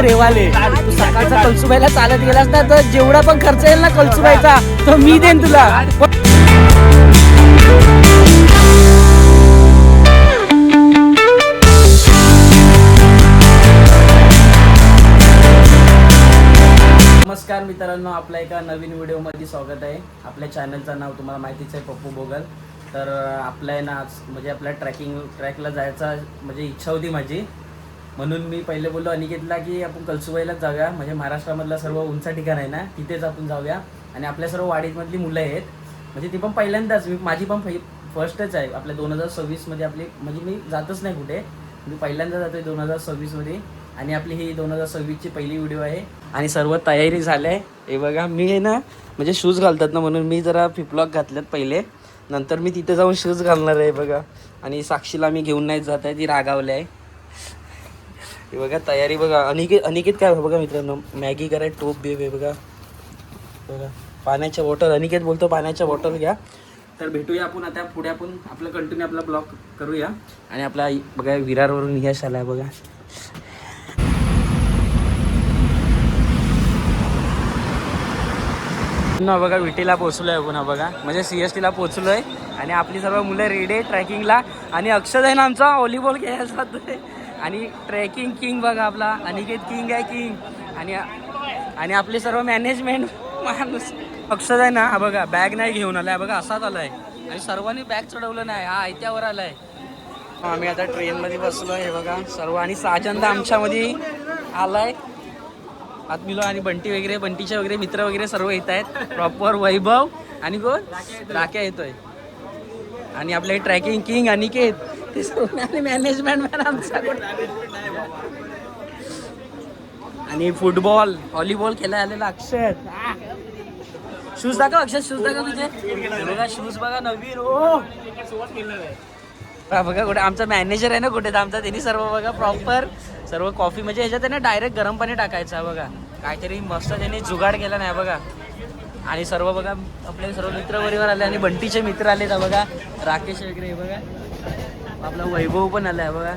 रेवाले. तू सकाळचा कळसुबाईला चालत गेलास ना तर जेवढा पण खर्च येईल ना कळसुबाईचा तो मी देईन तुला. नमस्कार मित्रांनो, आपल्या एका नवीन व्हिडिओमध्ये स्वागत आहे. आपल्या चॅनलचं नाव तुम्हाला माहितीच आहे, पप्पू बोगल. तर आपल्या ना आज म्हणजे आपल्या ट्रॅकला जायचा म्हणजे इच्छा होती माझी, म्हणून मी पहिले बोललो अनिकेतला की आपण कळसुबाईलाच जाऊया. म्हणजे महाराष्ट्रामधलं सर्व उंच ठिकाण आहे ना, तिथेच आपण जाऊया. आणि आपल्या सर्व वाडीमधली मुलं आहेत, म्हणजे ती पण पहिल्यांदाच, माझी पण फर्स्टच आहे आपल्या 2026मध्ये आपली, म्हणजे मी जातच नाही कुठे, मी पहिल्यांदा जातो आहे 2026मध्ये. आणि आपली ही 2026ची पहिली व्हिडिओ आहे आणि सर्व तयारी झाली आहे. हे बघा, मी आहे ना म्हणजे शूज घालतात ना म्हणून मी जरा फ्लिपफ्लॉप घातल्यात पहिले, नंतर मी तिथे जाऊन शूज घालणार आहे बघा. आणि साक्षीला मी घेऊन नाही जात आहे, ती रागावली आहे. हे बघा तयारी बघा. अनिकेत काय बघा मित्रांनो, मॅगी कराय टोप बी आहे बघा. बघा पाण्याच्या बॉटल, अनिकेत बोलतो पाण्याच्या बॉटल घ्या. तर भेटूया आपण आता पुढे, आपण आपलं कंटिन्यू आपला ब्लॉग करूया. आणि आपला बघा विरारवरून यश आला आहे बघा. ना बघा विटीला पोहोचलोय आपण बघा, म्हणजे CSTला पोहोचलोय. आणि आपली सर्व मुलं रेडी आहे ट्रॅकिंगला. आणि अक्षय आहे ना आमचा व्हॉलीबॉल खेळायला जातोय. आणि ट्रॅकिंग किंग बघा आपला अनिकेत किंग आहे, किंग. आणि आपले सर्व मॅनेजमेंट माणूस अक्षय आहे ना, हा बघा बॅग नाही घेऊन आलाय बघा, असाच आलाय. आणि सर्वांनी बॅग चढवलं नाही, हा आयत्यावर आलाय. आम्ही आता ट्रेनमध्ये बसलोय हे बघा सर्व. आणि साजंदा आमच्यामध्ये आलाय आत्मिलो. आणि बंटीचे वगैरे मित्र वगैरे सर्व येत आहेत. प्रॉपर वैभव आणि कोण राख्या येतोय. आणि आपले ट्रॅकिंग किंग अनिकेत, ते सर्व मॅनेजमेंट मॅन आमचा. आणि फुटबॉल व्हॉलीबॉल खेळायला आलेला अक्षय. शूज दाखव अक्षय, शूज दाखव तुझे बघा. शूज बघा नवीन. ओ बघा कुठे आमचा मॅनेजर आहे ना, कुठे आमचा, त्यांनी सर्व बघा प्रॉपर सर्व कॉफी, म्हणजे ह्याच्यात ना डायरेक्ट गरम पाणी टाकायचं बघा. काहीतरी मस्त त्यांनी जुगाड केला नाही बघा. आणि सर्व बघा आपले सर्व मित्र बरोबर आले. आणि बंटीचे मित्र आले तर बघा, राकेश वगैरे बघा. आपला वैभव पण आलाय बघा.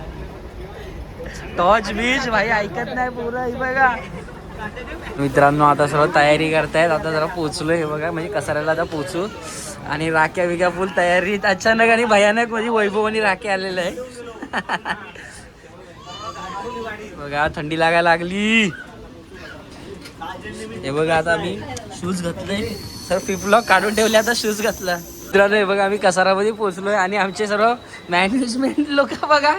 टॉच बीच भाई ऐकत नाही पुरं हे बघा. मित्रांनो आता सर्व तयारी करतायत. आता जरा पोचलोय हे बघा, म्हणजे कसाऱ्याला आता पोचू. आणि राख्या बिक्या फुल तयारीत. अचानक आणि भयानक म्हणजे वैभव आणि राख्या आलेलं आहे. बघा थंडी लागायला लागली. हे बघा आता आम्ही शूज घातले, सर फ्लिपफ्लॉप काढून ठेवले, आता शूज घातला. मित्रांनो हे बघा आम्ही कसारामध्ये पोहोचलोय. आणि आमचे सर्व मॅनेजमेंट लोक बघा.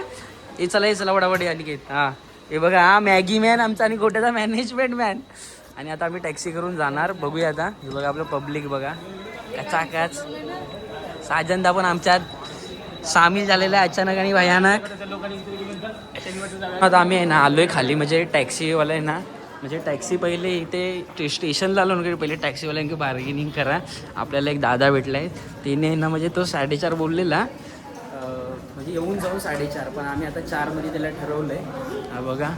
हे चला वडावडी अनिकेत. हा हे बघा, हा मॅगी मॅन आमचा आणि गोट्याचा मॅनेजमेंट मॅन. आणि आता आम्ही टॅक्सी करून जाणार, बघूया आता. हे बघा आपलं पब्लिक बघा कचाकच. साजंदा पण आमच्यात सामील झालेला आहे अचानक आणि भयानक. आता आम्ही आहे ना आलोय खाली, म्हणजे टॅक्सीवाला आहे ना, म्हणजे टॅक्सी पहिले इथे स्टेशनला आलो ना, पहिले टॅक्सीवाल्यांकी बार्गेनिंग करा. आपल्याला एक दादा भेटला आहे, त्याने ना म्हणजे तो 4:30 बोललेला, म्हणजे येऊन जाऊन 4:30, पण आम्ही आता 4मध्ये त्याला ठरवलं आहे. हा बघा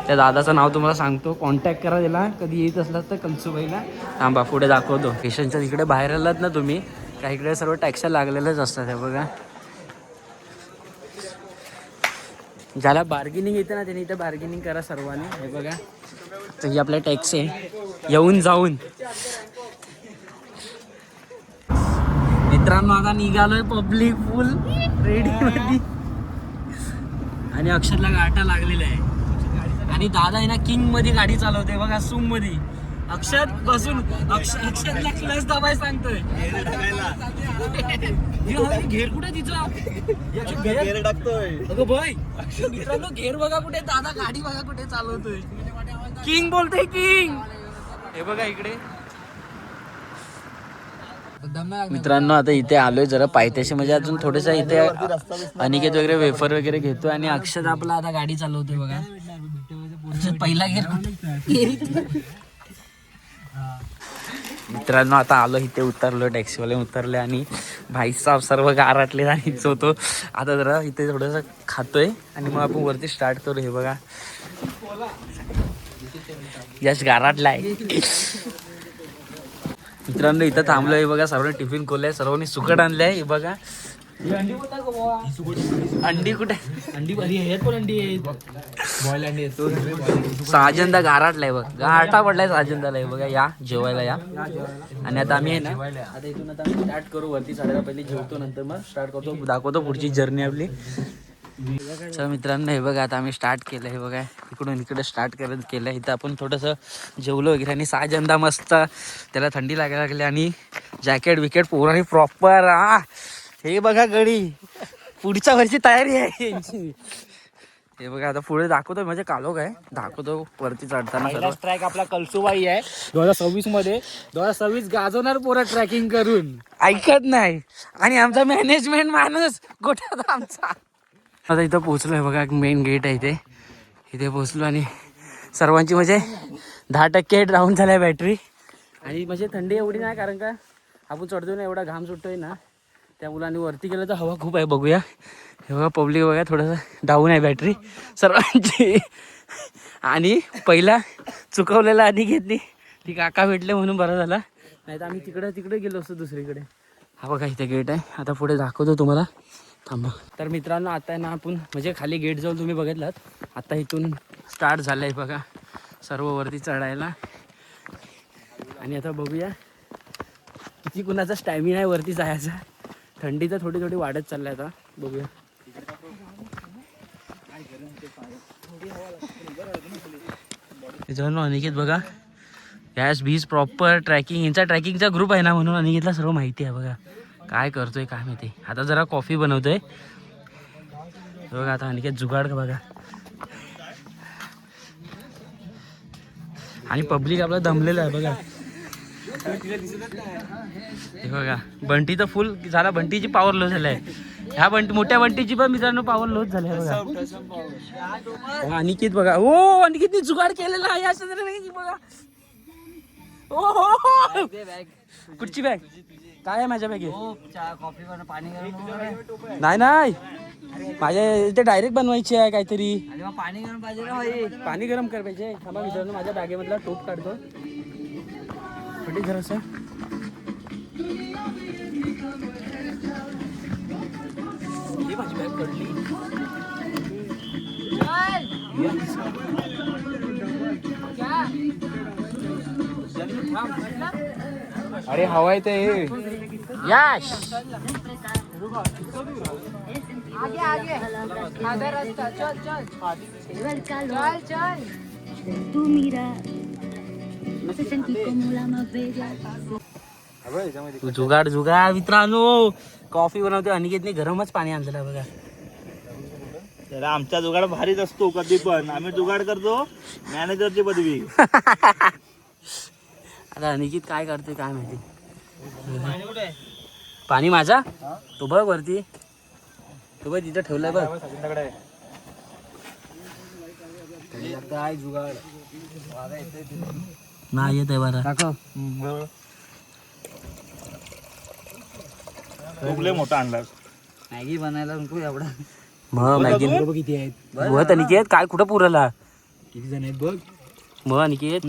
त्या दादाचं नाव तुम्हाला सांगतो, कॉन्टॅक्ट करा त्याला कधी येत असलात तर कळसुबाईला. थांबा पुढे दाखवतो. स्टेशनच्या तिकडे बाहेर आलात ना तुम्ही, काही इकडे सर्व टॅक्सी लागलेल्याच असतात. हे बघा ज्याला बार्गेनिंग येते ना त्याने इथे बार्गेनिंग करा सर्वांनी. हे बघा तर ही आपल्या टॅक्सी आहे, येऊन जाऊन. मित्रांनो आता निघालोय, पब्लिक फुल रेडी मध्ये. आणि अक्षरला गाठा लागलेला आहे. आणि दादा आहे ना किंग मध्ये गाडी चालवते बघा, सूम मध्ये. अक्षर बसून अक्षरला क्लच दाबाय सांगतोय. घेर कुठे तिचा घेर टाकतोय भाई. मित्रांनो घेर बघा कुठे, दादा गाडी बघा कुठे चालवतोय. किंग बोलतोय किंग. हे बघा इकडे. मित्रांनो आता इथे आलोय जरा पायथ्याशी, म्हणजे अजून थोडंसं इथे अनिकेत वगैरे वेफर वगैरे घेतोय. आणि अक्षर आपला आता गाडी चालवतोय बघा. पहिला घेर. मित्रांनो आता आलो इथे, उतरलो, टॅक्सीवाले उतरले. आणि भाईसाहेब सर्व गाराटले आणि होतो. आता जरा इथे थोडंसं खातोय आणि मग आपण वरती स्टार्ट करू. हे बघा यश गाराटला आहे. मित्रांनो इथं थांबलोय बघा, सर्व टिफिन खोललाय, सर्वांनी सुकट आणलंय. हे बघा अंडी कुठे? अंडी बरी आहेत पण अंडी आहेत बॉईल अंडी आहेत. साजंदा गाराटलाय बघ, गारठा पडलाय साजंदाला. बघा या जेवायला या. आणि आता आम्ही आहे ना, आता इथून आता स्टार्ट करू वरती चढायला. पहिली जेवतो, नंतर मग स्टार्ट करतो, दाखवतो पुढची जर्नी आपली. चला मित्रांनो, हे बघा आता आम्ही स्टार्ट केलं. हे बघा इकडून इकडे स्टार्ट केलं. इथं आपण थोडंसं जेवलो वगैरे आणि साजंदा मस्त त्याला थंडी लागायला लागली आणि जॅकेट विकेट पोरांनी प्रॉपर. हे बघा गडी, पुढच्या वर्षी तयारी आहे यांची. हे बघा आता पुढे दाखवतो, म्हणजे कालो काय दाखवतो वरती चढताना. पहिला ट्रॅक आपला कलसुबाई आहे 2026 मध्ये. 2026 गाजवणार पोरं ट्रॅकिंग करून. ऐकत नाही. आणि आमचा मॅनेजमेंट माणूस गोठ्यात आमचा. आता इथं पोहोचलोय बघा, मेन गेट आहे इथे. इथे पोहोचलो आणि सर्वांची म्हणजे 10% डाऊन झालाय बॅटरी. आणि म्हणजे थंडी एवढी नाही, कारण का आपण चढतोय ना, एवढा घाम सुटतोय ना, त्या मुलांनी वरती गेलं तर हवा खूप आहे. बघूया, हे बघा पब्लिक बघा, थोडंसं डाऊन आहे बॅटरी सर्वांची. आणि पहिला चुकवलेला आणि घेतली ती काका भेटले म्हणून बरं झाला, नाही तर आम्ही तिकडे गेलो असतो दुसरीकडे. हा बघा इथे गेट आहे, आता पुढे दाखवतो तुम्हाला, थांबा. तर मित्रांनो आता आहे ना आपण म्हणजे खाली गेट जाऊन तुम्ही बघितलात, आता इथून स्टार्ट झालं आहे बघा सर्व वरती चढायला. आणि आता बघूया किती कुणाचा स्टॅमिना आहे वरती जायचा. थंडी तर थोडी थोडी वाढत चालली आता, बघूया. मित्रांनो अनिकेत बघा गॅस बीज प्रॉपर ट्रॅकिंग, यांचा ट्रॅकिंगचा ग्रुप आहे ना, म्हणून अनिकेतला सर्व माहिती आहे. बघा काय करतोय काय माहिती. आता जरा कॉफी बनवतोय बघा. आता अनिकेत जुगाड का बघा. आणि पब्लिक आपला दमलेला आहे बघा. हे बघा बंटी तर फुल झाला, बंटीची पॉवर लॉस झालाय. ह्या मोठ्या बंटीची पण मित्रांनो पॉवर लॉस झाली बघा. अनिकेत बघा, ओ अनिकेतने जुगाड केलेला आहे असं बघा. ओ हो कुठची बॅग काय आहे माझ्या बॅगेत? नाही माझ्या इथे डायरेक्ट बनवायची आहे काहीतरी. पाणी गरम पाहिजे, पाणी गरम कर पाहिजे. थांबा मित्रांनो माझ्या बॅगेमधला टोप काढतो जरासं. ही माझी बॅग पडली. अरे हवा येते यश आगे आगे आधा रास्ता चल चल चल चल तू मेरा जुगाड मित्रांनो. कॉफी बनवते अनिकेतने, गरमच पाणी आणलेलं बघा. जरा आमचा जुगाड भारीच असतो कधी पण. आम्ही जुगाड करतो मॅनेजरची पदवी. आता अनिकेत काय करते काय माहिती. पाणी माझा तो बघ वरती, तो बघ तिथं ठेवलाय बघ. काय जुगाड नाही येत आहे बरं. खूप मोठा आणला मॅगी बनायला नको एवढा. मग मॅगी किती आहेत बघ अनिकेत, काय कुठं पुरला किती जण आहेत बघ. मग अनिकेत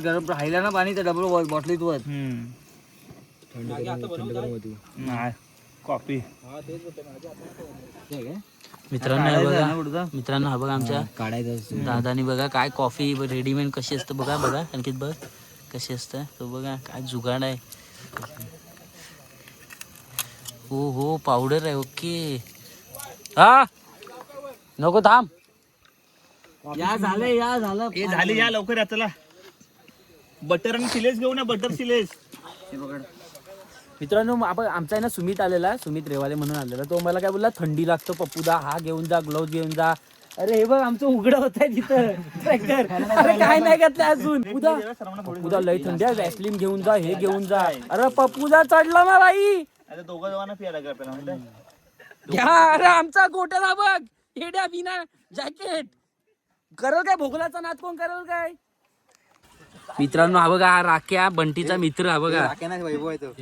गरम राहिला ना पाणी तर डबल बॉटलीत वर कॉफी. मित्रांनो हे बघा, मित्रांनो हा बघा आमच्या काढायचं दादानी बघा काय कॉफी रेडीमेड कशी असतं बघा. बघा अनिकेत बघ कशी असतं, तो बघा काय जुगाड आहे. हो पावडर आहे. ओके हा नको थांब. या झालं हे झाली या लवकर या. चला बटर आणि सिलेस घेऊ ना, बटर सिलेस. मित्रांनो आपण आमचा आहे ना सुमित आलेला, सुमित रेवाले म्हणून आलेला. तो मला काय बोलला थंडी लागतो पप्पूदा हा घेऊन जा, ग्लोव्ह घेऊन जा. अरे हे बघ आमचं उघडं होत आहे तिथं ट्रॅक्टर. अरे काय नाही घातलं अजून. पप्पूदा लय थंडी आहे, वॅसलिन घेऊन जा, हे घेऊन जा. अरे पप्पूदा चढला ना बाई. आता दोघं जणांना फिरायला लागेल आपल्याला. घ्या. अरे आमचा गोट्याला बघ हेड्या बिना जॅकेट करल काय, भोगलाचा नाच कोण करल काय. मित्रांनो हा बघा, हा राख्या बंटीचा मित्र. हा बघा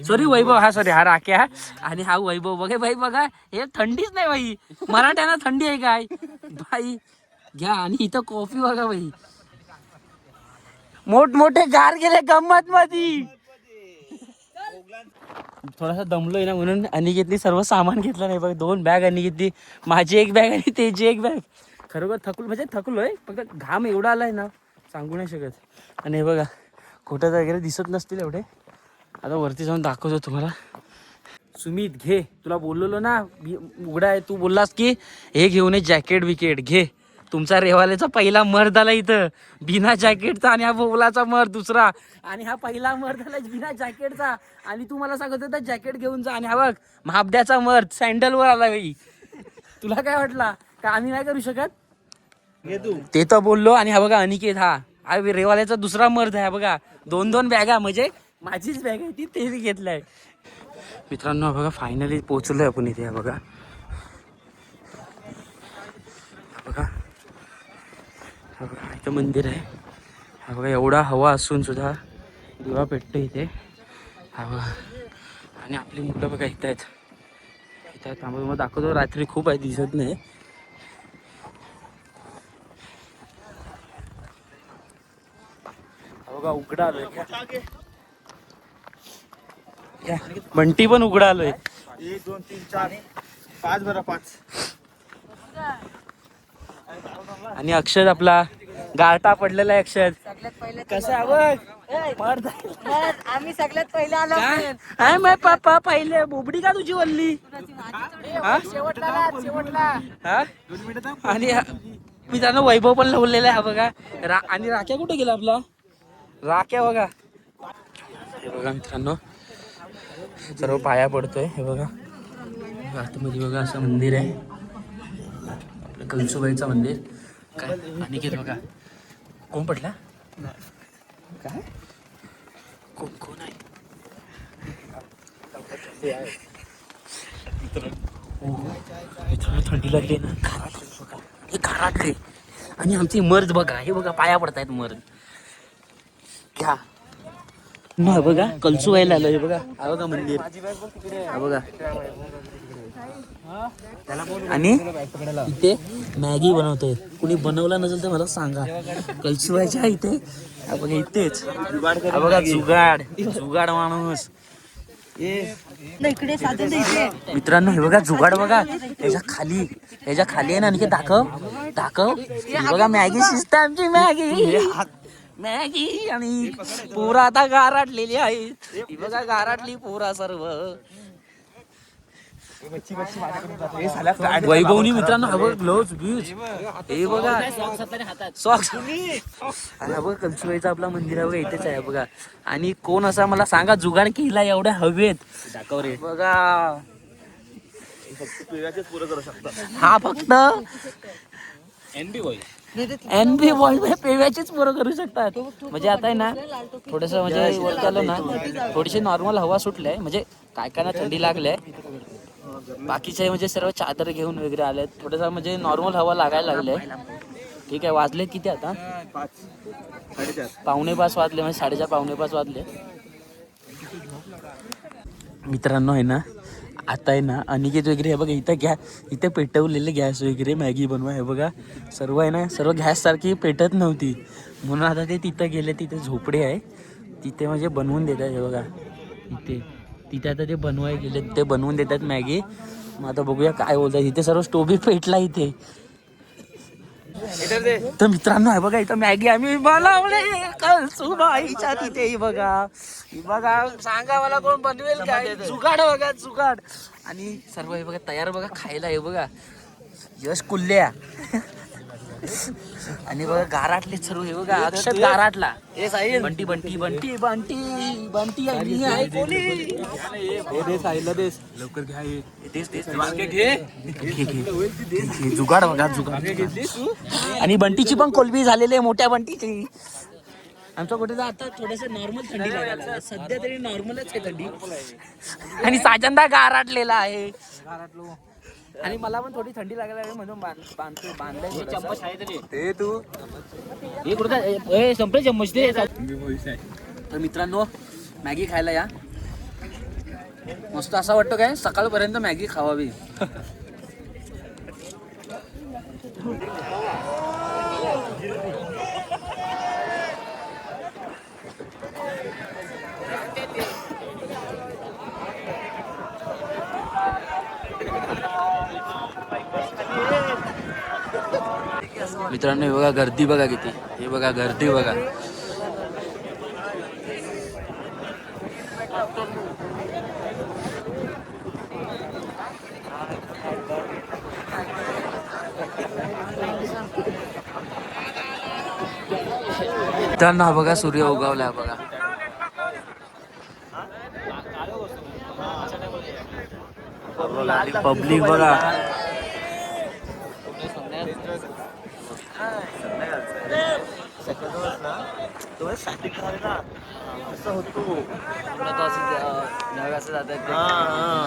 सॉरी वैभव, हा सॉरी हा राख्या आणि हा वैभव. बघे भाई बघा हे थंडीच नाही बाई, मराठ्यांना थंडी आहे काय बाई. घ्या. आणि इथं कॉफी बघा बाई, मोठमोठे गार गेले गंमत मध्ये. थोडासा दमलोय ना म्हणून अनिकेतनी सर्व सामान घेतलं नाही बघ. 2 बॅग अनिकेतनी, माझी 1 बॅग आणि त्याची 1 बॅग. खरोखर थकलोय फक्त घाम एवढा आलाय ना सांगू नाही शकत. आणि हे बघा खोटं वगैरे दिसत नसतील एवढे. आता वरती जाऊन दाखवतो तुम्हाला. सुमित घे, तुला बोललेलो ना उघडा आहे, तू बोललास की हे घेऊन ये जॅकेट विकेट घे. तुमचा रेवालेचा पहिला मर्द आला इथं बिना जॅकेटचा, आणि हा बोलाचा मर्द दुसरा, आणि हा पहिला मर्द आला बिना जॅकेटचा, आणि तू मला सांगत होता जॅकेट घेऊन जा. आणि हा बघ महाबद्याचा मर्द सँडलवर आला बाई. तुला काय वाटला का आम्ही नाही करू शकत? घे तू. ते तर बोललो. आणि हा बघा अनिकेत, हा रेवाल्याचा दुसरा मर्द आहे बघा. 2 बॅगा, म्हणजे माझीच बॅग आहे ती, ते घेतलंय. मित्रांनो बघा फायनली पोहोचलोय आपण इथे. बघा बघा हा बघा इथं मंदिर आहे. हा बघा एवढा हवा असून सुद्धा दिवा पेटतो इथे. हा बघा, आणि आपली मुलं बघा इथं आहेत. थांबा मग दाखवतो. रात्री खूप आहे दिसत नाही. हा बघा उघडा आलोय. बंटी पण उघडा आलोय. 1 2 3 4 5 बरं 5. आणि अक्षद आपला गारटा पडलेला आहे. अक्षद सगळ्यात पहिले कसा बघ आम्ही सगळ्यात पहिले आलो. काय माय पापा पहिले बोबडी का तुझी वल्ली. हा? हा? आणि मी त्यांना वैभव पण लावलेला आहे. हा बघा आणि राख्या कुठे गेला आपला राख्या बघा. हे बघा मित्रांनो सर्व पाया पडतोय. हे बघा आतमध्ये बघा असं मंदिर आहे आपलं कळसुबाईचं मंदिर. काय अनिकेत बघा कोण पडला काय कोण आहे. मित्रांनो थंडी लागली ना. हे घरातले आणि आमची मर्द बघा. हे बघा पाया पडतायत मर्द. घ्या न बघा कलसुबाईला आलो. हे बघा हा बघा मंदिर. हा बघा आणि इथे मॅगी बनवतोय. कुणी बनवला नसेल तर मला सांगा. कलसुबाईच्या इथे हा बघा इथेच हा बघा जुगाड माणूस. इकडे साधन मित्रांनो हे बघा जुगाड बघा. याच्या खाली आहे ना. आणखी दाखव हे बघा मॅगी शिजते आमची मॅगी आणि पोरं आता गाराटलेली आहे. ही बघा गाराटली पोरा सर्व. वैभवनी मित्रांनो हा बघ ग्लोव्ज बीज हे बघा सॉक्स. हा बघ कलसुबाईचा आपला मंदिर आहे बघा इथेच आहे बघा. आणि कोण असा मला सांगा जुगाड केला एवढ्या हवेत. दाखव रे बघा. हा फक्त एनबी बॉय पेव्याचेच पोरं करू शकतात. म्हणजे आता आहे ना थोडस म्हणजे वर आलं ना थोडीशी नॉर्मल हवा सुटलंय. म्हणजे काय ना थंडी लागले. बाकीचे म्हणजे सर्व चादर घेऊन वगैरे आलेत. थोडंसं म्हणजे नॉर्मल हवा लागायला लागले. ठीक आहे. वाजले किती आता 4:45 वाजले. म्हणजे 4:30 4:45 वाजले. मित्रांनो आहे ना आता आहे ना अनिकेत वगैरे हे बघा इथं इथे पेटवलेले गॅस वगैरे मॅगी बनवा. हे बघा सर्व आहे ना सर्व गॅस सारखी पेटत नव्हती म्हणून आता ते तिथं गेले. तिथे झोपडे आहे तिथे म्हणजे बनवून देतात. हे बघा तिथे आता ते बनवाय गेले. ते बनवून देतात मॅगी. मग आता बघूया काय बोलतात. इथे सर्व स्टोव्ह पेटला इथे. तर मित्रांनो आहे बघा इथं मॅगी आम्ही बनवले कळसुबाईच्या तिथे. बघा सांगा मला कोण बनवेल काय. जुगाड बघा जुगाड. आणि सर्व हे बघा तयार बघा खायला. हे बघा यश कुल्ल्या आणि बघा गाराटले सर्व. हे बघा अक्षत गाराटला. बंटी लवकर घ्या. जुगाड बघा जुगाड. आणि बंटीची पण कोलबी झालेली आहे मोठ्या बंटीची. आमच्या कुठे आता थोडस नॉर्मल थंडी लागायला सध्या तरी नॉर्मलच आहे थंडी. आणि साजंदा गाराटलेला आहे. आणि मला पण थोडी थंडी लागायला लागली म्हणून बांधलंय चम्मच आहे ते तू हे कुठं संपले चम्मच ते. तर मित्रांनो मॅगी खायला या. मस्त असं वाटतं काय सकाळपर्यंत मॅगी खावावी. मित्रांनो हे बघा गर्दी बघा किती, हे बघा गर्दी बघा. मित्रांनो हा बघा सूर्य उगवलाय बघा. पब्लिक बघा.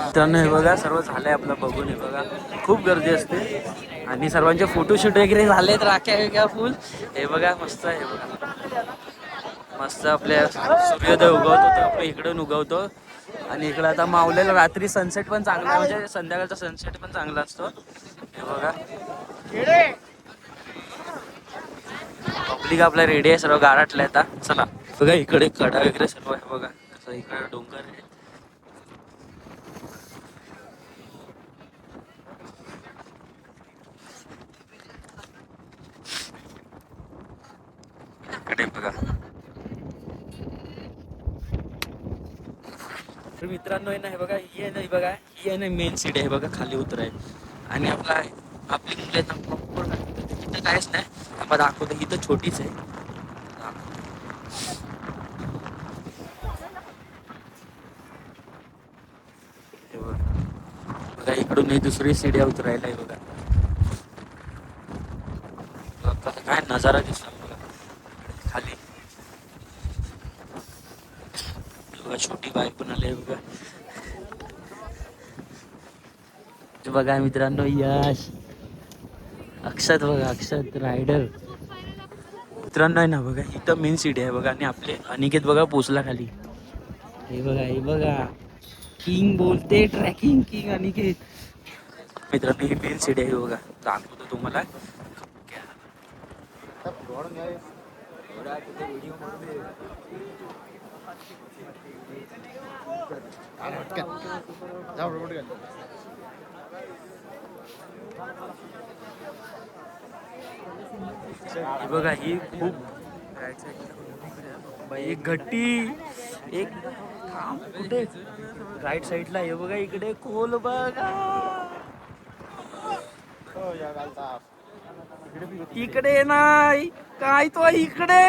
मित्रांनो हे बघा सर्व झालंय आपलं बघून. हे बघा खूप गर्दी असते आणि सर्वांचे फोटोशूट वगैरे झालेत. राख्या वेगळ्या फुल. हे बघा मस्त आहे. हे बघा मस्त आपल्या सूर्योदय उगवतो तो आपल्या इकडून उगवतो आणि इकडं आता मावलेला रात्री सनसेट पण चांगला आहे, म्हणजे संध्याकाळचा सनसेट पण चांगला असतो. हे बघा पब्लिक आपल्या रेडी आहे, सर्व गाडाटल्या आता. चला बघा इकडे कडा वगैरे सर्व आहे बघा, कसं इकडे डोंगर आहे. इकडे बघा. तर मित्रांनो आहे ना, हे बघा ही आहे ना, ही बघा ही आहे ना मेन सीट आहे बघा, खाली उतराय. आणि आपली मुलं आहेत ना प्रॉपर इथं काहीच नाही. आपण दाखवतो इथं छोटीच आहे. हे बघा इकडून ही दुसरी सीडी उतरायला आहे बघा. काय नजारा दिसतो बघा खाली. बघा छोटी बाईक पण आली बघा. बघा मित्रांनो यश, अक्षत बघा, अक्षत रायडर. मित्रांनो आहे ना बघा इथं मेन सीट आहे बघा. आणि आपले अनिकेत बघा पोचला खाली. हे बघा हे बघा किंग बोलते, ट्रॅकिंग किंग अनिकेत. मित्रांनो ही मेन सीट आहे बघा, दाखवतो तुम्हाला. ही बघा ही खूप एक घट्टी, एक कुठे राईट साईडला. हे बघा इकडे खोल बघा, इकडे नाही काय तो इकडे.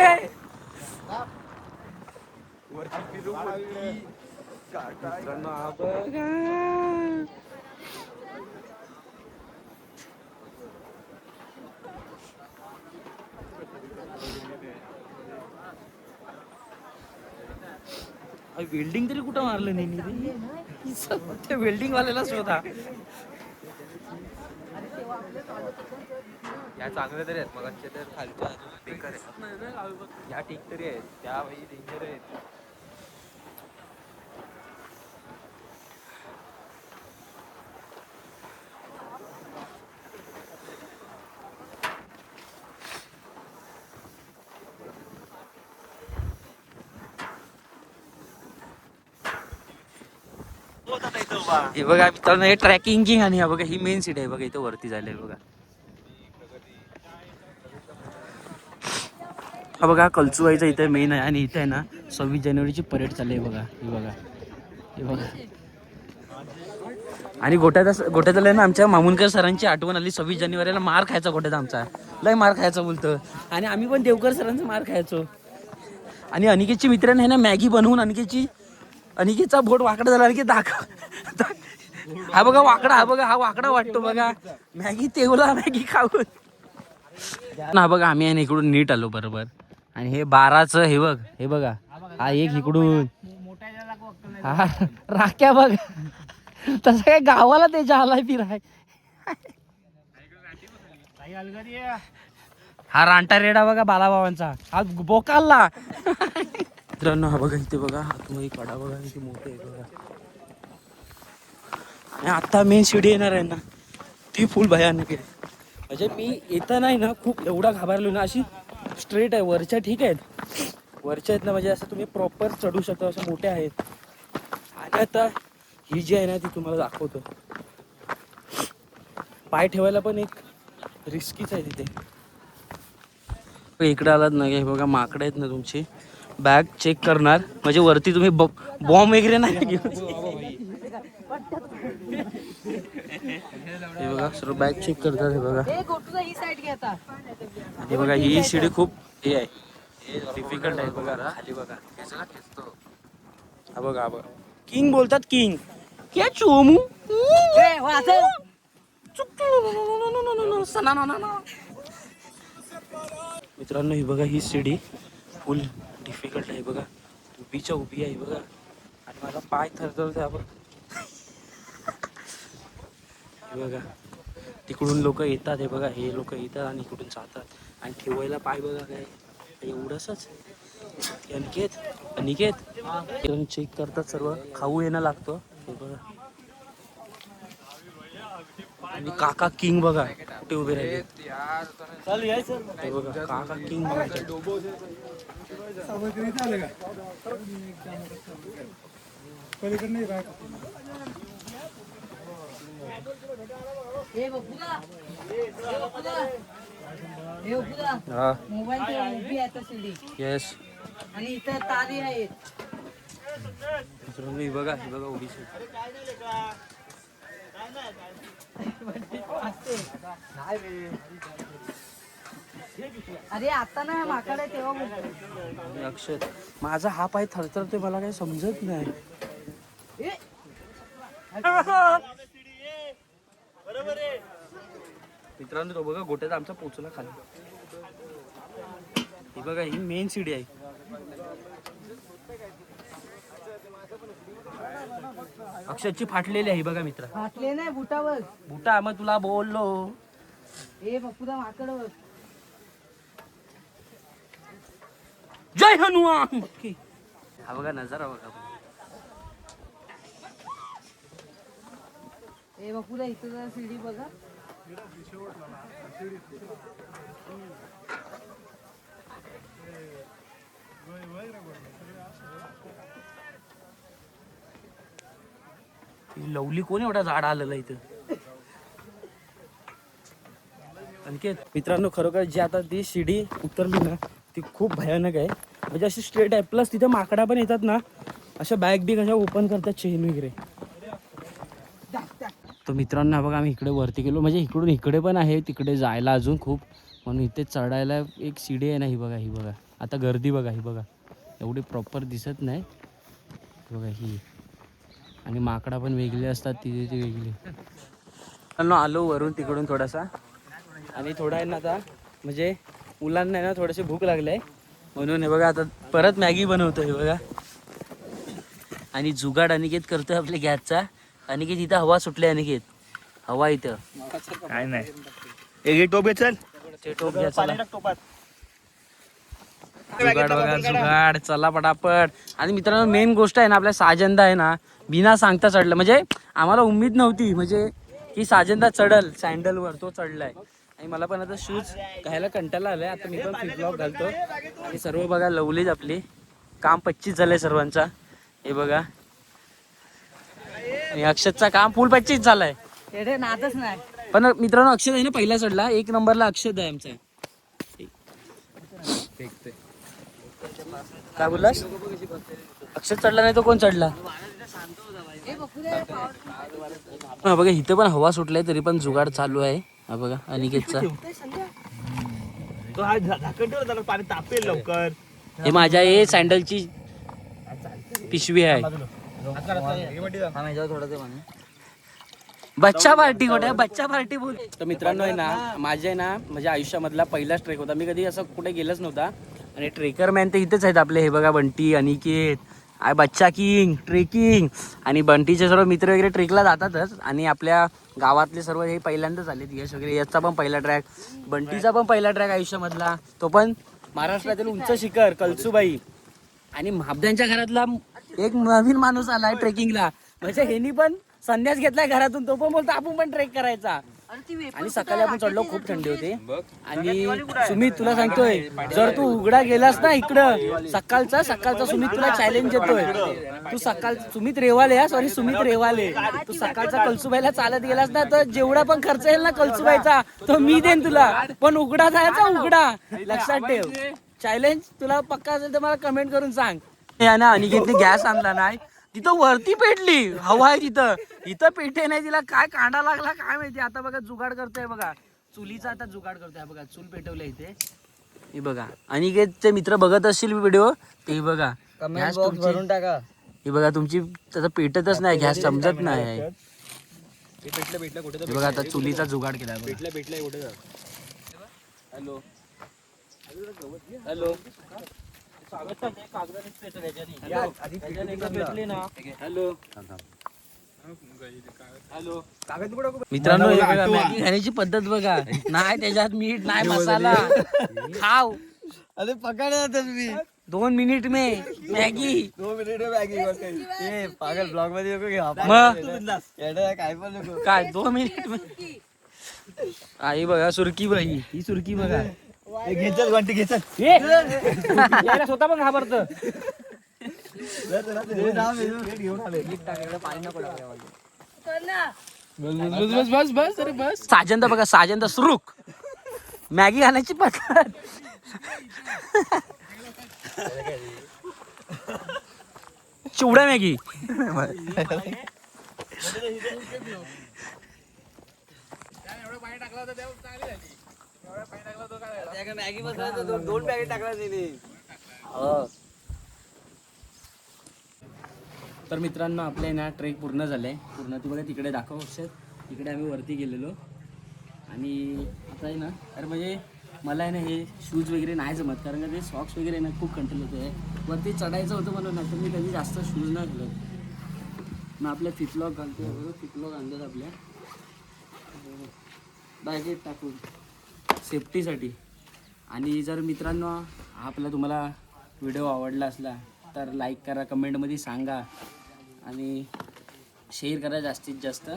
वेल्डिंग तरी कुठं मारलं नाही ते वेल्डिंग वाल्याला शोधा. या चांगल्या तरी आहेत, मग तर खालच्या बेकार आहेत. या ठीक तरी आहेत, त्या बाई डेंजर आहेत. हे बघा मित्रांनो हे ट्रॅकिंग किंग आणि हा बघा ही मेन सीट आहे बघा, इथं वरती झालंय बघा. हा बघा कलसुबाईचं इथं मेन आहे. आणि इथं आहे ना 26 जानेवारीची परेड चालली आहे बघा. ही बघा हे बघा. आणि गोट्याला ना आमच्या मामुनकर सरांची आठवण आली. 26 जानेवारीला मार खायचा गोट्याचा आमचा, लय मार खायचा बोलतो. आणि आम्ही पण देवकर सरांचा मार खायचो. आणि अनिकेतची मित्रांनी आहे ना मॅगी बनवून अनिकेतचा बोट वाकडा झाला की हा बघा वाकडा, हा बघा हा वाकडा वाटतो बघा. मॅगी तेवला मॅगी खाऊन ना बघा. आम्ही आहे ना इकडून नीट आलो बरोबर. आणि हे 12चं हे बघ, हे बघा हा एक इकडून हा राख्या बघ. तसं काय गावाला त्याच्या आलाय फिराय. हा रांटा रेडा बघा बालाबाबांचा, हा बोकालला. मित्रांनो हा बघा इथे बघा आतमध्ये कडा बघा किती मोठे आहे बघा. आणि आता मेन शिडी येणार आहे ना ती फुल भयानक आहे. म्हणजे मी येता नाही ना खूप एवढा घाबरलो ना. अशी स्ट्रेट आहे, वरच्या ठीक आहेत, वरच्या आहेत ना म्हणजे असं तुम्ही प्रॉपर चढू शकता, असं मोठे आहेत. आणि आता ही जी आहे ना ती तुम्हाला दाखवतो. पाय ठेवायला पण एक रिस्कीच आहे तिथे. इकडे आलात ना हे बघा माकडे आहेत ना तुमची बॅग चेक करणार म्हणजे वरती तुम्ही बॉम्ब वगैरे नाही घेऊन हे बघा सर्व बॅग चेक करतात हे बघा हे गोटूला ही साईड घे आता. हे बघा ही शिडी खूप हे आहे डिफिकल्ट आहे बघा खाली बघा हा बघा किंग बोलतात किंग क्या चोमू ए, वाचव. मित्रांनो ही बघा ही शिडी फुल डिफिकल्ट आहे बघा उभीच्या उभी आहे बघा आणि माझा पाय थरथरतोय आपण हे बघा तिकडून लोक येतात हे बघा हे लोक येतात आणि इकडून जातात आणि ठेवायला पाय बघा काय एवढंच अनिकेत चेक करतात सर्व खाऊ येणं लागतो हे बघा आणि काका किंग बघा कुठे उभे राहिले हे बघा काका किंग बघा हे बघूला. हे बघूला. हे बघूला. हा मोबाईल ते उभी आहे आता शिडी येस आणि इथं तारी आहेत. मित्रांनो ही बघा उभी अरे आता ना माकड आहे तेव्हा बोलतो. आणि अक्षर माझा हा पाय थरथरतोय मला काही समजत नाही ए, मित्रांनो तो बघा गोट्याचा आमचा पोचला खाली ही बघा ही मेन सीडी आहे अक्षरची फाटलेली आहे बघा मित्र फाटले नाही बुटावर. बुटा मग तुला बोललो हे बघूला माकड बघ. जय हनुमान हा बघा नजारा बघा हे बघूला इथं जरा शिडी बघा. ही लवली कोण एवढा झाड आलेला इथं आणखी मित्रांनो खरोखर जी आता ती शिडी उतरली ना ती खूप भयानक आहे म्हणजे अशी स्ट्रेट आहे प्लस तिथे माकडा पण येतात ना अशा बॅग बिग अशा ओपन करतात चेन वगैरे तर मित्रांनो हा बघा आम्ही इकडे वरती गेलो म्हणजे इकडून इकडे पण आहे तिकडे जायला अजून खूप म्हणून इथे चढायला एक शिडी आहे ना ही बघा आता गर्दी बघा ही बघा एवढी प्रॉपर दिसत नाही बघा ही आणि माकडा पण वेगळे असतात तिथे ती वेगळी आलो वरून तिकडून थोडासा आणि थोडा आहे ना आता म्हणजे मुलांना आहे ना थोडीशी भूक लागली आहे म्हणून हे बघा आता परत मॅगी बनवतो हे बघा आणि जुगाड अनिकेत करतोय आपल्या गॅसचा अनिकेत इथं हवा सुटली अनिकेत हवा इथं काय नाही एक टोप चल ते टोप घ्या चला जुगाड बघा जुगाड चला पटापट आणि मित्रांनो मेन गोष्ट आहे ना आपल्या साजंदा आहे ना बिना सांगता चढलं म्हणजे आम्हाला उम्मीद नव्हती म्हणजे की साजंदा चढल सँडलवर तो चढलाय आणि मला पण आता शूज घ्यायला कंटाळा आलाय आता मी पण फ्लिपफ्लॉप घालतो आणि सर्व बघा लवलीच आपली काम 25 झालंय सर्वांचा हे बघा आणि अक्षतचा काम फुल 25 झालाय एवढे नादच नाही. पण मित्रांनो अक्षत आहे ना पहिला चढला 1 नंबरला अक्षत आहे आमचा काय बोललास अक्षत चढला नाही तो कोण चढला हे बघूला. हा बघा इथं पण हवा सुटलाय तरी पण जुगाड चालू आहे हा बघा अनिकेतचा तो हा झाकण ठेव जरा पाणी तापेल लवकर हे माझ्या हे सँडलची पिशवी आहे बच्चा पार्टी कुठे बच्चा पार्टी बोल तर मित्रांनो आहे ना माझ्या ना माझ्या आयुष्यामधला पहिलाच ट्रेक होता मी कधी असं कुठे गेलंच नव्हता आणि ट्रेकर मॅन तर इथेच आहेत आपले हे बघा बंटी अनिकेत बच्चा किंग ट्रेकिंग आणि बंटीचे सर्व मित्र वगैरे ट्रेकला जातातच आणि आपल्या गावातले सर्व हे पहिल्यांदाच आलेत यश वगैरे याचा पण पहिला ट्रॅक बंटीचा पण पहिला ट्रॅक आयुष्यामधला तो पण महाराष्ट्रातील उंच शिखर कळसुबाई आणि महाबद्यांच्या घरातला एक नवीन माणूस आलाय ट्रेकिंगला म्हणजे ह्यांनी पण संन्यास घेतलाय घरातून तो पण बोलतो आपण पण ट्रेक करायचा आणि सकाळी आपण चढलो, खूप थंडी होती. आणि सुमित तुला सांगतोय, जर तू उघडा गेलास ना इकडं सकाळचा सुमित तुला चॅलेंज देतोय. तू सुमित रेवाले तू सकाळचा कळसुबाईला चालत गेलास ना, तर जेवढा पण खर्च येईल ना कळसुबाईचा तो मी देईन तुला, पण उघडा जायचा, उघडा. लक्षात ठेव, चॅलेंज तुला पक्का असेल तर मला कमेंट करून सांग. ना अनिकेतने गॅस आणला नाही, तिथं वरती पेटली, हवा आहे तिथं, इथं पेटे नाही, तिला काय कांडा लागला काय माहिती. आता बघा जुगाड करतोय, बघा चुलीचा आता जुगाड करतोय. बघा चूल पेटवलं इथे, हे बघा. अनिकेतचे मित्र बघत असतील व्हिडिओ, ते बघा गॅस भरून टाका. हे बघा तुमची त्याचा पेटतच नाही, गॅस समजत नाही. हे बघा आता चुलीचा जुगाड केला. हॅलो हॅलो मित्रांनो, मॅगी खाण्याची पद्धत बघा. नाही त्याच्यात मीठ नाही, मसाला, खाव. अरे पकड़ मी 2 मिनिट में मॅगी. 2 minute Maggi. पागल ब्लॉग मध्ये नको घे. मग काय पण नको. काय 2 मिनिट में. आई बघा सुरकी बाई, ही सुरकी बघा. घेचल घंटी घेचल. स्वतः पण घाबरत. घेऊन आले. साजंदा बघा, साजंदा सुरुक मॅगी खाण्याची पद्धत. चिवडा मॅगी. मॅगी बसला 2 पॅकेट टाकला तिने. तर मित्रांनो, आपल्या ना ट्रेक पूर्ण झाले. पूर्ण ती बघा तिकडे दाखव. तिकडे आम्ही वरती गेलेलो. आणि आता आहे ना, अरे म्हणजे मला आहे ना हे शूज वगैरे नाही जमत, कारण का ते सॉक्स वगैरे ना खूप कंट्रोल होते. वरती चढायचं होतं म्हणून ना, तर मी कधी जास्त शूज नाही घालत. मग आपल्या फिटलॉक घालतो, फिटलॉक आणतात आपल्या बॅगेत टाकून सेफ्टीसाठी. आणि जर मित्रांनो आपला तुम्हाला व्हिडिओ आवडला असला तर लाईक करा, कमेंटमध्ये सांगा आणि शेअर करा जास्तीत जास्त.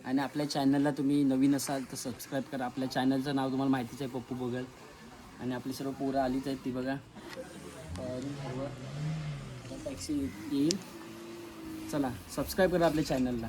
आणि आपल्या चॅनलला तुम्ही नवीन असाल तर सबस्क्राईब करा. आपल्या चॅनलचं नाव तुम्हाला माहितीच आहे, पप्पू बोगल. आणि आपली सर्व पोरं आलीच आहेत ती बघा. टॅक्सी येईल. चला सबस्क्राईब करा आपल्या चॅनलला.